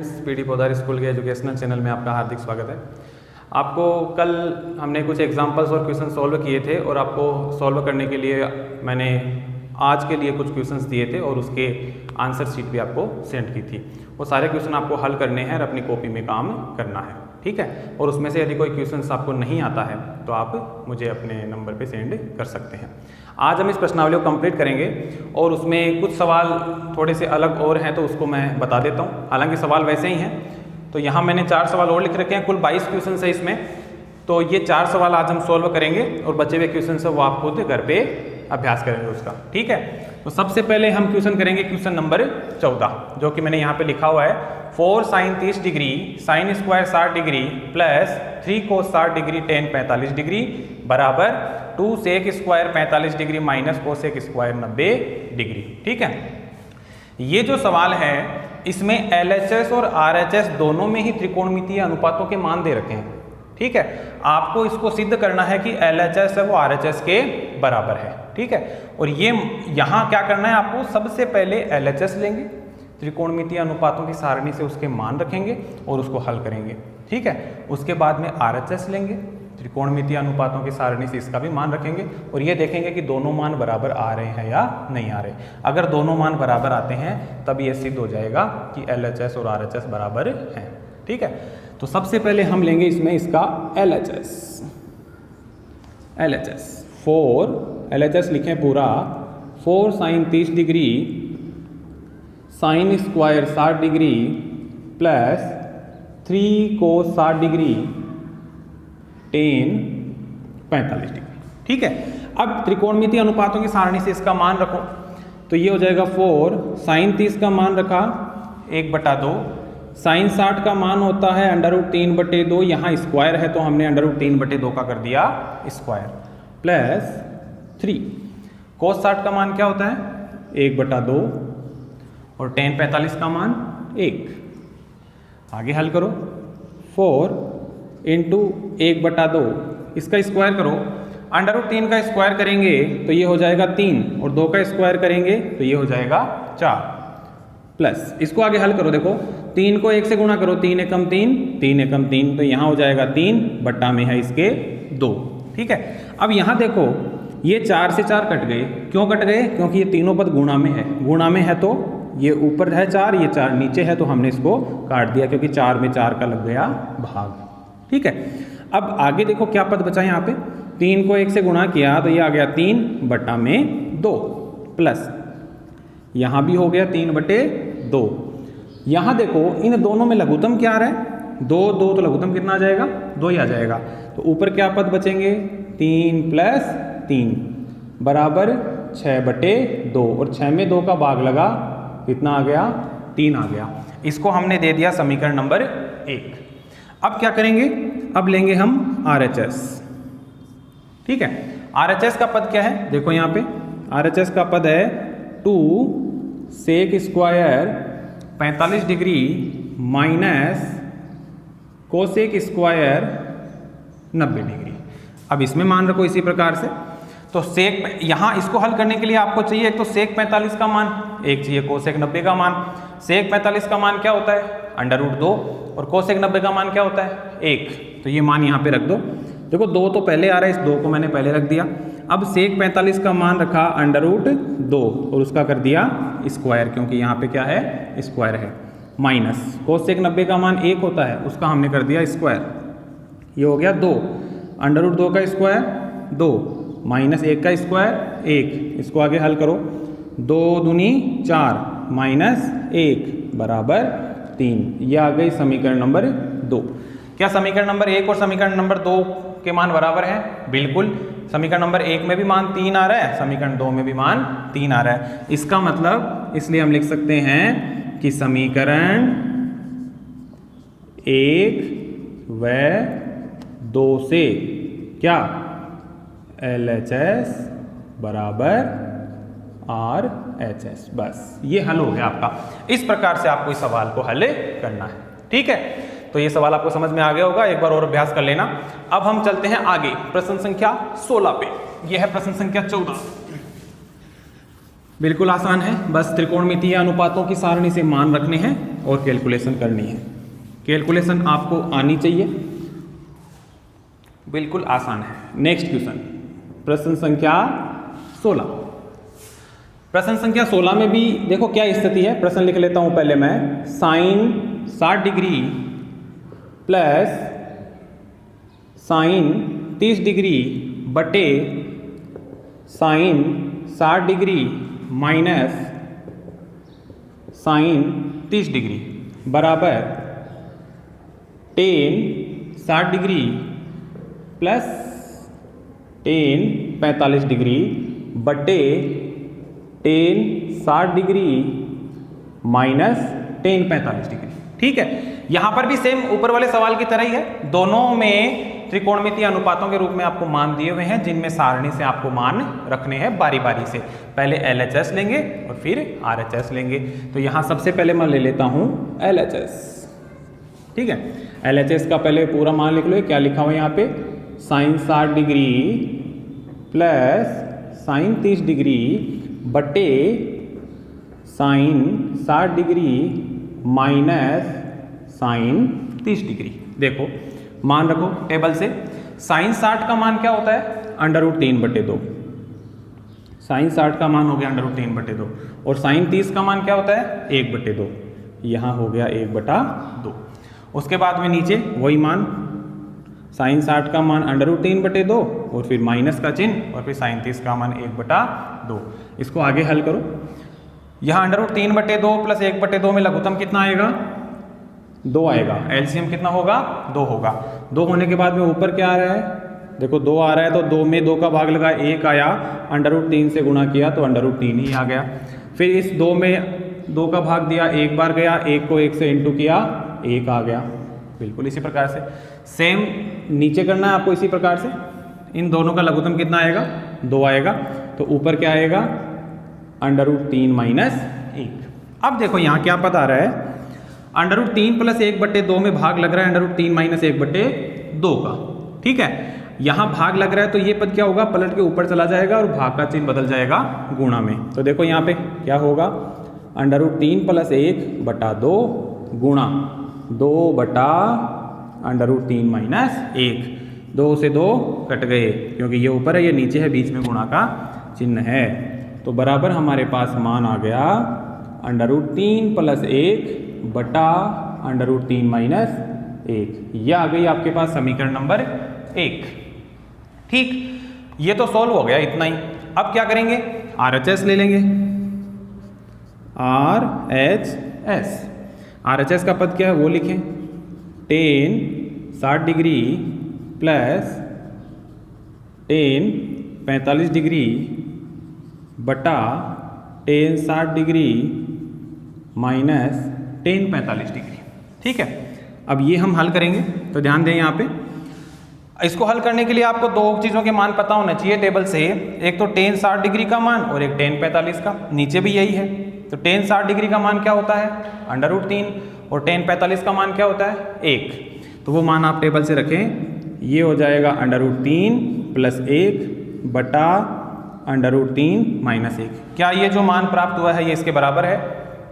PD Poddar school के educational channel में आपका हार्दिक स्वागत है। आपको कल हमने कुछ एग्जांपल्स और क्वेश्चन सॉल्व किए थे और आपको सॉल्व करने के लिए मैंने आज के लिए कुछ क्वेश्चंस दिए थे और उसके आंसर शीट भी आपको सेंड की थी। वो सारे क्वेश्चन आपको हल करने हैं और अपनी कॉपी में काम करना है, ठीक है। और उसमें से यदि कोई क्वेश्चन आपको नहीं आता है तो आप मुझे अपने नंबर पे सेंड कर सकते हैं। आज हम इस प्रश्नावली को कंप्लीट करेंगे और उसमें कुछ सवाल थोड़े से अलग और हैं तो उसको मैं बता देता हूँ। हालांकि सवाल वैसे ही हैं, तो यहाँ मैंने 4 सवाल और लिख रखे हैं। कुल 22 क्वेश्चन है इसमें, तो ये 4 सवाल आज हम सॉल्व करेंगे और बचे हुए क्वेश्चन है वो आप खुद घर पे अभ्यास करेंगे उसका, ठीक है। तो सबसे पहले हम क्वेश्चन करेंगे क्वेश्चन नंबर 14, जो कि मैंने यहाँ पे लिखा हुआ है 4 sin 30 degree sine square 60 degree plus 3 cos 60 degree tan 45 degree बराबर 2 sec square 45 degree minus cosec square 90 degree, ठीक है। ये जो सवाल है इसमें LHS और RHS दोनों में ही त्रिकोणमितीय अनुपातों के मान दे रखे हैं, ठीक है। आपको इसको सिद्ध करना है कि LHS है वो RHS के बराबर है, ठीक है। और ये यहाँ क्या करना है, आपको सबसे पहले LHS लेंगे, त्रिकोणमितीय अनुपातों की सारणी से उसके मान रखेंगे और उसको हल करेंगे, ठीक है। उसके बाद में RHS लेंगे, त्रिकोणमितीय अनुपातों की सारणी से इसका भी मान रखेंगे और ये देखेंगे कि दोनों मान बराबर आ रहे हैं या नहीं आ रहे। अगर दोनों मान बराबर आते हैं तब ये सिद्ध हो जाएगा कि LHS और RHS बराबर हैं, ठीक है। तो सबसे पहले हम लेंगे इसमें इसका LHS 4 LHS लिखें पूरा 4 sin 30 degree sine square 60 degree plus 3 cos 60 degree tan 45 degree, ठीक है। अब त्रिकोणमितीय अनुपातों की सारणी से इसका मान रखो, तो ये हो जाएगा 4 sin 30 का मान रखा 1/2, साइन 60 का मान होता है √3/2, यहाँ स्क्वायर है तो हमने √3/2 का कर दिया स्क्वायर, प्लस 3 cos 60 का मान क्या होता है 1/2 और tan 45 का मान 1। आगे हल करो, 4 इंटू 1/2 इसका स्क्वायर करो, √3 का स्क्वायर करेंगे तो ये हो जाएगा 3 और 2 का स्क्वायर करेंगे तो ये हो जाएगा 4, प्लस इसको आगे हल करो। देखो 3 को 1 से गुणा करो, 3 एकम 3, 3 एकम 3, तो यहाँ हो जाएगा 3 बट्टा में है इसके 2, ठीक है। अब यहाँ देखो ये 4 से 4 कट गए, क्यों कट गए, क्योंकि ये तीनों पद गुणा में है, गुणा में है तो ये ऊपर है 4, ये 4 नीचे है तो हमने इसको काट दिया क्योंकि 4 में 4 का लग गया भाग, ठीक है। अब आगे देखो क्या पद बचा यहाँ पे, 3 को 1 से गुणा किया तो ये आ गया 3 बट्टा में 2, प्लस यहाँ भी हो गया 3/2। यहाँ देखो इन दोनों में लघुत्तम क्या आ रहा है 2 2, तो लघुत्तम कितना आ जाएगा 2 ही आ जाएगा। तो ऊपर क्या पद बचेंगे 3 + 3 बराबर 6/2 और 6 में 2 का भाग लगा, कितना आ गया 3 आ गया। इसको हमने दे दिया समीकरण नंबर 1। अब क्या करेंगे, अब लेंगे हम RHS, ठीक है। RHS का पद क्या है, देखो यहाँ पे RHS का पद है 2 sec square 45 degree minus cosec square 90 degree. अब इसमें मान रखो इसी प्रकार से, तो सेक यहाँ इसको हल करने के लिए आपको चाहिए एक तो सेक 45 का मान, एक चाहिए कोसेक 90 का मान। सेक 45 का मान क्या होता है √2 और कोसेक 90 का मान क्या होता है 1, तो ये मान यहाँ पे रख दो। देखो 2 तो पहले आ रहा है, इस 2 को मैंने पहले रख दिया। अब सेक 45 का मान रखा √2 और उसका कर दिया स्क्वायर, क्योंकि यहाँ पे क्या है स्क्वायर है, माइनस कोसेक 90 का मान 1 होता है, उसका हमने कर दिया स्क्वायर, ये हो गया 2, √2 का स्क्वायर 2 माइनस 1 का स्क्वायर 1, इसको आगे हल करो, 2 दूनी 4 माइनस 1 बराबर 3, ये आ गई समीकरण नंबर 2। क्या समीकरण नंबर 1 और समीकरण नंबर 2 के मान बराबर हैं? बिल्कुल। समीकरण नंबर 1 में भी मान 3 आ रहा है, समीकरण 2 में भी मान 3 आ रहा है। इसका मतलब इसलिए हम लिख सकते हैं कि समीकरण 1 व 2 से क्या LHS बराबर RHS, बस ये हल हो गया आपका। इस प्रकार से आपको इस सवाल को हल करना है, ठीक है। तो ये सवाल आपको समझ में आ गया होगा, एक बार और अभ्यास कर लेना। अब हम चलते हैं आगे प्रश्न संख्या 16 पे। यह है प्रश्न संख्या 14। बिल्कुल आसान है, बस त्रिकोणमितीय अनुपातों की सारणी से मान रखने हैं और कैलकुलेशन करनी है। कैलकुलेशन आपको आनी चाहिए, बिल्कुल आसान है। नेक्स्ट क्वेश्चन, प्रश्न संख्या 16। प्रश्न संख्या 16 में भी देखो क्या स्थिति है। प्रश्न लिख लेता हूं पहले मैं। Sine 60 degree plus sine 30 degree बटे sine 60 degree minus sine 30 degree बराबर tan 60 degree plus tan 45 degree बटे tan 60 degree minus tan 45 degree. ठीक है, यहां पर भी सेम ऊपर वाले सवाल की तरह ही है। दोनों में त्रिकोणमितीय अनुपातों के रूप में आपको मान दिए हुए हैं, जिनमें सारणी से आपको मान रखने हैं बारी बारी से। पहले LHS लेंगे और फिर RHS लेंगे। तो यहां सबसे पहले मैं ले लेता हूं LHS। ठीक है, LHS का पहले पूरा मान लिख लो। क्या लिखा हुआ है यहाँ पे? Sine 60 degree plus sine 30 degree बटे sine 60 degree minus sine 30 degree. देखो मान रखो टेबल से। साइन 60 का मान क्या होता है? √3/2। साइन 60 का मान हो गया √3/2 और साइन 30 का मान क्या होता है? 1/2। यहाँ हो गया 1/2। उसके बाद में नीचे वही मान, साइन 60 का मान √3/2 और फिर माइनस का चिन्ह और फिर साइन 30 का मान 1/2। इसको आगे हल करो। यहाँ √3/2 प्लस 1/2 में लघुत्तम कितना आएगा? 2 आएगा। एलसीएम कितना होगा? 2 होगा। 2 होने के बाद में ऊपर क्या आ रहा है? देखो 2 आ रहा है तो 2 में 2 का भाग लगा 1 आया, √3 से गुणा किया तो √3 ही आ गया। फिर इस 2 में 2 का भाग दिया, एक बार गया, 1 को 1 से इंटू किया, 1 आ गया। बिल्कुल इसी प्रकार से सेम नीचे करना है आपको। इसी प्रकार से इन दोनों का लघुत्तम कितना आएगा? 2 आएगा। तो ऊपर क्या आएगा? √3 माइनस 1। अब देखो यहाँ क्या पता आ रहा है? √3 प्लस 1/2 में भाग लग रहा है √3 माइनस 1/2 का। ठीक है, यहाँ भाग लग रहा है तो ये पद क्या होगा? पलट के ऊपर चला जाएगा और भाग का चिन्ह बदल जाएगा गुणा में। तो देखो यहाँ पे क्या होगा? √3 प्लस 1/2 गुणा 2/√3 माइनस 1। 2 से 2 कट गए क्योंकि ये ऊपर है ये नीचे है, बीच में गुणा का चिन्ह है। तो बराबर हमारे पास मान आ गया √3 प्लस 1/√3 माइनस 1। यह आ गई आपके पास समीकरण नंबर 1। ठीक, ये तो सॉल्व हो गया, इतना ही। अब क्या करेंगे? RHS ले लेंगे। RHS का पद क्या है वो लिखें। Tan 60 degree plus tan 45 degree बटा tan 60 degree minus tan 45 degree. ठीक है, अब ये हम हल करेंगे तो ध्यान दें यहाँ पे। इसको हल करने के लिए आपको 2 चीज़ों के मान पता होना चाहिए टेबल से। एक तो टेन 60 डिग्री का मान और एक टेन 45 का। नीचे भी यही है। तो टेन 60 डिग्री का मान क्या होता है? √3 और टेन 45 का मान क्या होता है? 1। तो वो मान आप टेबल से रखें। ये हो जाएगा √3 प्लस 1/√3 माइनस 1। क्या ये जो मान प्राप्त हुआ है ये इसके बराबर है?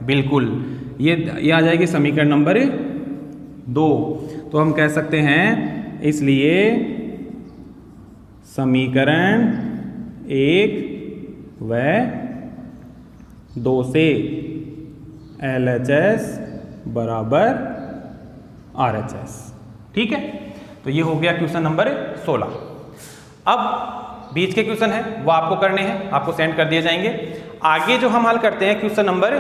बिल्कुल, ये आ जाएगी समीकरण नंबर 2। तो हम कह सकते हैं इसलिए समीकरण 1 व 2 से LHS बराबर RHS। ठीक है, तो ये हो गया क्वेश्चन नंबर 16। अब बीच के क्वेश्चन है वो आपको करने हैं, आपको सेंड कर दिए जाएंगे। आगे जो हम हल करते हैं क्वेश्चन नंबर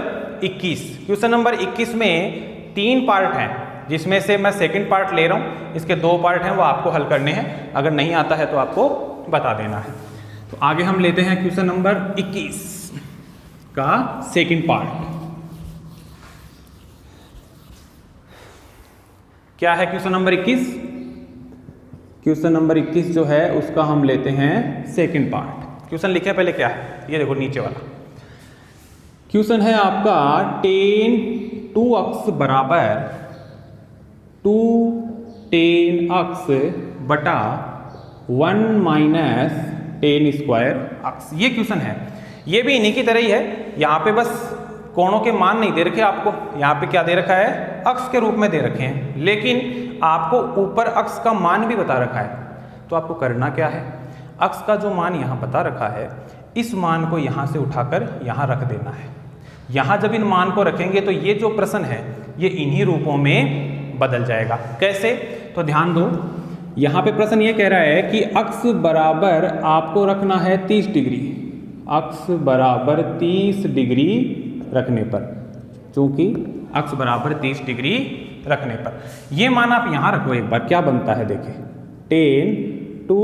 21। क्वेश्चन नंबर 21 में 3 पार्ट हैं, जिसमें से मैं सेकंड पार्ट ले रहा हूं। इसके 2 पार्ट हैं वो आपको हल करने हैं। अगर नहीं आता है तो आपको बता देना है। तो आगे हम लेते हैं क्वेश्चन नंबर 21 का सेकंड पार्ट। क्या है क्वेश्चन नंबर 21? क्वेश्चन नंबर 21 जो है उसका हम लेते हैं सेकंड पार्ट। क्वेश्चन लिखे पहले क्या है, ये देखो नीचे वाला क्वेश्चन है आपका। टेन 2 अक्स बराबर 2 टेन अक्स बटा 1 माइनस टेन स्क्वायर अक्स। ये क्वेश्चन है, ये भी इन्हीं की तरह ही है। यहाँ पे बस कोणों के मान नहीं दे रखे आपको, यहाँ पे क्या दे रखा है, अक्ष के रूप में दे रखे हैं, लेकिन आपको ऊपर अक्ष का मान भी बता रखा है। तो आपको करना क्या है, अक्ष का जो मान यहाँ बता रखा है, इस मान को यहाँ से उठाकर यहाँ रख देना है। यहाँ जब इन मान को रखेंगे तो ये जो प्रश्न है ये इन्हीं रूपों में बदल जाएगा। कैसे, तो ध्यान दो, यहाँ पे प्रश्न ये कह रहा है कि अक्ष बराबर आपको रखना है 30 डिग्री, अक्ष बराबर 30 डिग्री रखने पर, चूंकि अक्ष बराबर 30 डिग्री रखने पर ये मान आप यहाँ रखो एक बार, क्या बनता है देखिए, tan 2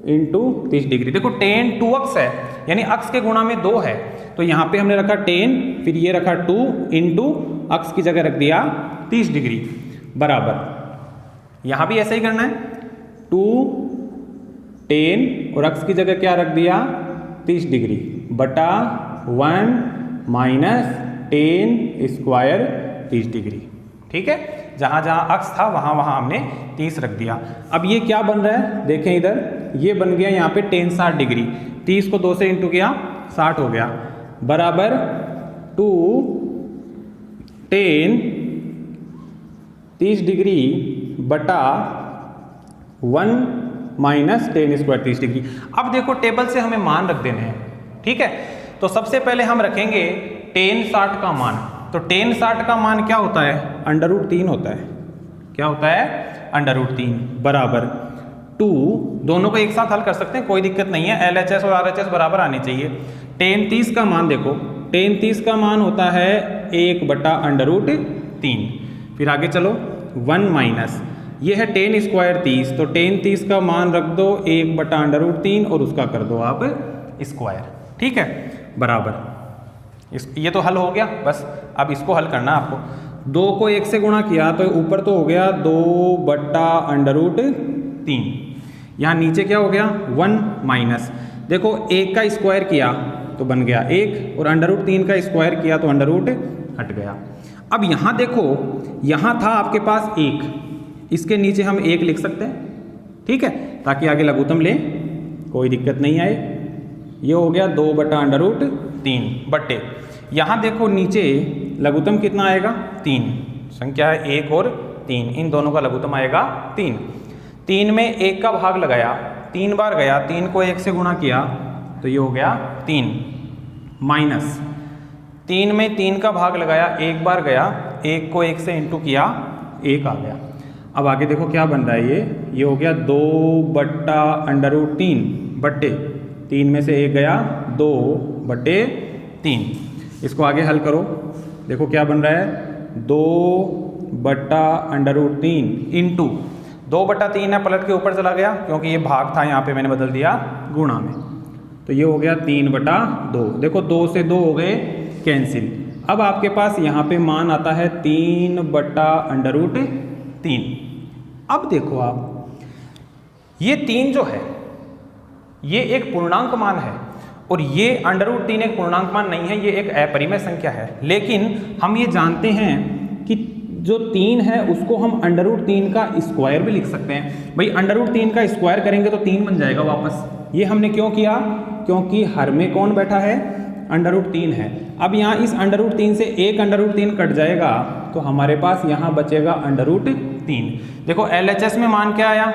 इंटू 30 डिग्री। देखो tan 2 अक्ष है, यानी अक्ष के गुणा में 2 है, तो यहाँ पे हमने रखा tan, फिर ये रखा 2 इंटू अक्ष की जगह रख दिया 30 डिग्री बराबर, यहाँ भी ऐसा ही करना है, 2 tan और अक्ष की जगह क्या रख दिया 30 डिग्री बटा 1 माइनस tan स्क्वायर 30 डिग्री। ठीक है, जहाँ जहाँ अक्ष था वहाँ वहाँ हमने 30 रख दिया। अब ये क्या बन रहा है, देखें इधर, ये बन गया यहाँ पे tan 60 डिग्री, 30 को 2 से इंटू किया 60 हो गया, बराबर 2 tan 30 डिग्री बटा 1 माइनस tan स्क्वायर 30 डिग्री। अब देखो टेबल से हमें मान रख देने हैं। ठीक है, तो सबसे पहले हम रखेंगे tan 60 का मान। तो tan 60 का मान क्या होता है, √3 होता है। क्या होता है, √3 बराबर 2, दोनों को एक साथ हल कर सकते हैं, कोई दिक्कत नहीं है, LHS और RHS बराबर आनी चाहिए। tan 30 का मान देखो, tan 30 का मान होता है 1 बटा √3, फिर आगे चलो 1 माइनस, ये है tan स्क्वायर 30, तो tan 30 का मान रख दो 1 बटा √3 और उसका कर दो आप स्क्वायर। ठीक है, बराबर ये तो हल हो गया, बस अब इसको हल करना आपको। 2 को 1 से गुणा किया तो ऊपर तो हो गया 2 बटा √3, यहाँ नीचे क्या हो गया 1 माइनस, देखो 1 का स्क्वायर किया तो बन गया 1 और √3 का स्क्वायर किया तो √ हट गया। अब यहाँ देखो, यहाँ था आपके पास 1, इसके नीचे हम 1 लिख सकते हैं। ठीक है, ताकि आगे लघुत्तम लें, कोई दिक्कत नहीं आए। ये हो गया 2 बटा √3 बटे, यहाँ देखो नीचे लघुत्तम कितना आएगा 3, संख्या है 1 और 3, इन दोनों का लघुत्तम आएगा 3। 3 में 1 का भाग लगाया, 3 बार गया, 3 को 1 से गुणा किया तो ये हो गया 3, माइनस 3 में 3 का भाग लगाया, 1 बार गया, 1 को 1 से इंटू किया, 1 आ गया। अब आगे देखो क्या बन रहा है, ये हो गया 2 बटा √3 बटे 3 में से 1 गया, 2 बटे 3, इसको आगे हल करो, देखो क्या बन रहा है 2 बटा √3 इंटू 2 बटा 3 है, पलट के ऊपर चला गया क्योंकि ये भाग था, यहाँ पे मैंने बदल दिया गुणा में, तो ये हो गया 3 बटा 2। देखो 2 से 2 हो गए कैंसिल। अब आपके पास यहाँ पे मान आता है 3 बटा √3। अब देखो आप, ये 3 जो है ये एक पूर्णांक मान है और ये √3 एक पूर्णांक मान नहीं है, ये एक अपरिमेय संख्या है। लेकिन हम ये जानते हैं कि जो 3 है उसको हम √3 का स्क्वायर भी लिख सकते हैं। भाई √3 का स्क्वायर करेंगे तो 3 बन जाएगा वापस। ये हमने क्यों किया, क्योंकि हर में कौन बैठा है, √3 है। अब यहाँ इस √3 से एक √3 कट जाएगा तो हमारे पास यहाँ बचेगा √3। देखो LHS में मान क्या आया,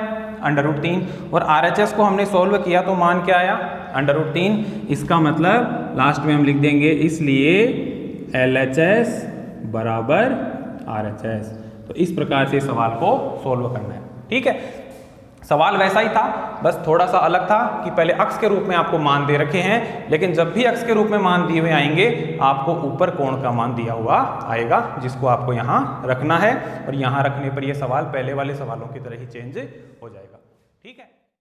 √3, और RHS को हमने सोल्व किया तो मान क्या आया, √3। इसका मतलब लास्ट में हम लिख देंगे, इसलिए LHS बराबर RHS। तो इस प्रकार से सवाल को सोल्व करना है। ठीक है, सवाल वैसा ही था, बस थोड़ा सा अलग था कि पहले अक्ष के रूप में आपको मान दे रखे हैं, लेकिन जब भी अक्ष के रूप में मान दिए हुए आएंगे आपको ऊपर कोण का मान दिया हुआ आएगा, जिसको आपको यहाँ रखना है, और यहाँ रखने पर यह सवाल पहले वाले सवालों की तरह ही चेंज हो जाएगा। ठीक है।